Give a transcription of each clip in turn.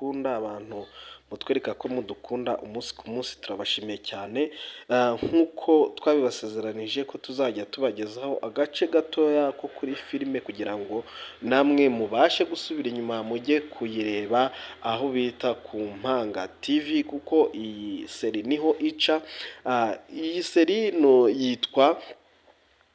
mudukunda, abantu mutwereka ko mudukunda umunsi ku munsi, turabashimiye cyane. Nk'uko twabibasezeranije ko tuzajya tubagezaho agace gatoya ko kuri filime kugira ngo namwe mubashe gusubira inyuma mujye kuyireba aho bita ku Mpanga TV, kuko iyi seri niho ica. Iyi seri yitwa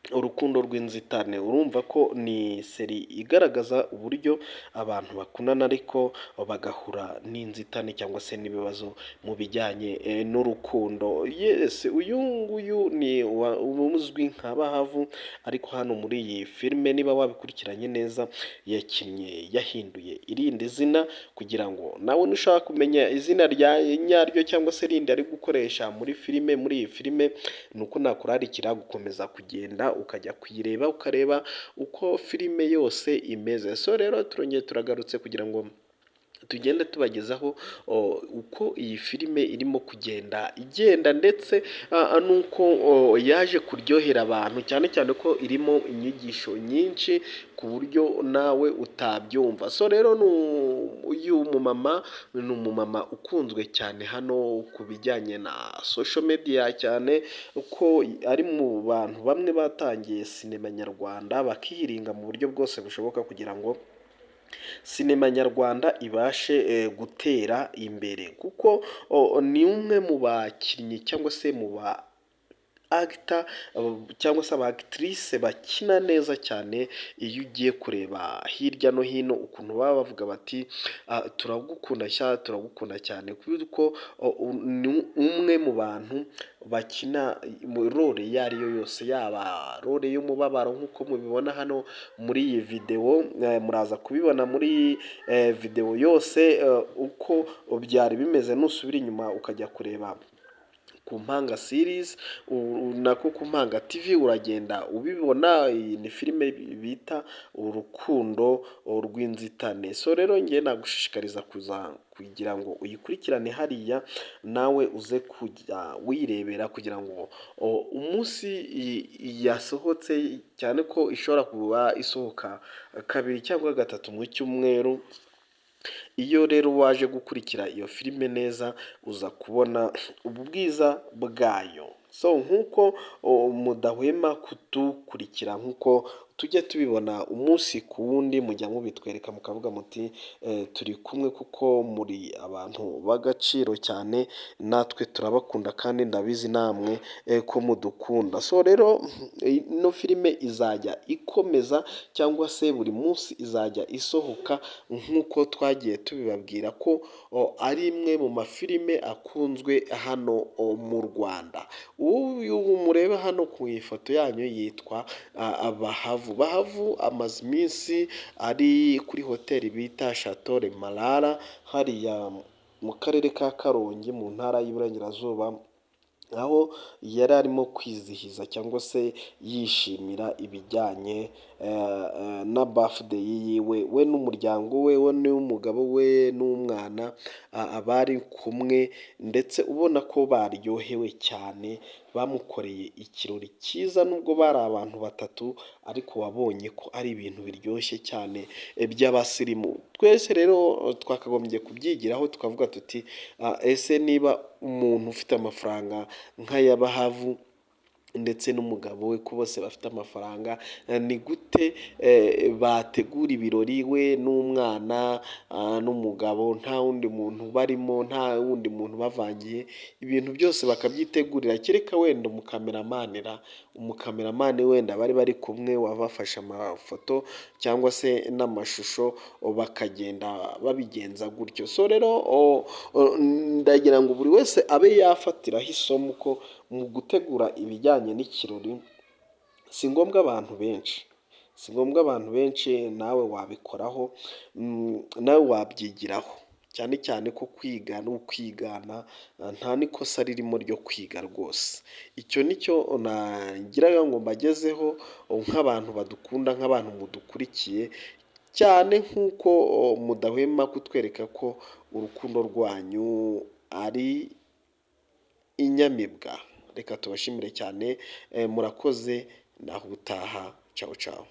Urukundo rw'inzitane. Urumva ko ni seri igaragaza uburyo abantu bakundana ariko bagahura n'inzitane cyangwa se n'ibibazo mu bijyanye n'urukundo. Yes, uyu nguyu ni uzwi nka Bahavu, ariko hano muri iyi filime niba wabikurikiranye neza yakinnye yahinduye irindi zina, kugira ngo nawe nushaka kumenya izina nyaryo cyangwa se rindi ari gukoresha muri filime, muri iyi filime, ni uko nakurarikira gukomeza kugenda ukajya kuyireba ukareba uko filime yose imeze. So rero turongeye turagarutse kugira ngo tugende tubagezaho uko iyi filime irimo kugenda igenda, ndetse nuko yaje kuryohera abantu, cyane cyane ko irimo inyigisho nyinshi ku buryo nawe utabyumva. So rero uyu mumama ni umumama ukunzwe cyane hano ku bijyanye na social media, cyane uko ari mu bantu bamwe batangiye sinema nyarwanda bakihiringa mu buryo bwose bushoboka kugira ngo sinema nyarwanda ibashe gutera imbere, kuko ni umwe mu bakinnyi cyangwa se mu ba actor cyangwa se aba actrice bakina neza cyane. Iyo ugiye kureba hirya no hino ukuntu baba bavuga bati turagukunda turagukunda cyane, kuko ni umwe mu bantu bakina role iyo ari yo yose, yaba role y'umubabaro nk'uko mubibona hano muri iyi videwo. Muraza kubibona muri videwo yose uko byari bimeze, nusubira inyuma ukajya kureba ku Mpanga series nako ku Mpanga TV uragenda ubibona. Iyi ni filime bita Urukundo rw'inzitane. So rero ngiye nagushishikariza kugira ngo uyikurikirane hariya, nawe uze kujya wirebera, kugira ngo umunsi yasohotse, cyane ko ishobora kuba isohoka kabiri cyangwa gatatu mu cyumweru. Iyo rero waje gukurikira iyo filime neza uza kubona ubwiza bwayo. So nk'uko mudahwema kudukurikira, nk'uko tujya tubibona umunsi ku wundi, mujya mubitwereka mukavuga muti turi kumwe, kuko muri abantu b'agaciro cyane, natwe turabakunda kandi ndabizi namwe ko mudukunda. So rero ino filime izajya ikomeza, cyangwa se buri munsi izajya isohoka, nk'uko twagiye tubibabwira ko ari imwe mu mafilime akunzwe hano mu Rwanda. Uyu mureba hano ku ifoto yanyu yitwa Bahavu amaze iminsi ari kuri hoteli bita Chateau Le Marara, hariya mu karere ka Karongi mu ntara y'Iburengerazuba, aho yari arimo kwizihiza cyangwa se yishimira ibijyanye na birthday yiwe, we n'umuryango we n'umugabo we n'umwana bari kumwe, ndetse ubona ko baryohewe cyane, bamukoreye ikirori cyiza. Nubwo bari abantu batatu, ariko wabonye ko ari ibintu biryoshye cyane by'abasirimu. Twese rero twakagombye kubyigiraho tukavuga tuti ese niba umuntu ufite amafaranga nk'aya Bahavu ndetse n'umugabo we ko bose bafite amafaranga, ni gute bategura ibirori we n'umwana n'umugabo, nta wundi muntu barimo, nta wundi muntu bavangiye, ibintu byose bakabyitegurira, kereka wenda umukameramani wenda bari kumwe wabafashe amafoto cyangwa se n'amashusho, bakagenda babigenza gutyo. So rero ndagira ngo buri wese abe yafatiraho isomo ko mu gutegura ibijyanye n'ikirori si ngombwa abantu benshi, nawe wabikoraho, nawe wabyigiraho, cyane cyane ko kwiga n'ukwigana nta n'ikosa ririmo ryo kwiga rwose. Icyo nicyo nagiraga ngo mbagezeho nk'abantu badukunda, nk'abantu mudukurikiye cyane, nk'uko mudahwema kutwereka ko urukundo rwanyu ari inyamibwa. Reka tubashimire cyane, murakoze, naho ubutaha, ciao ciao.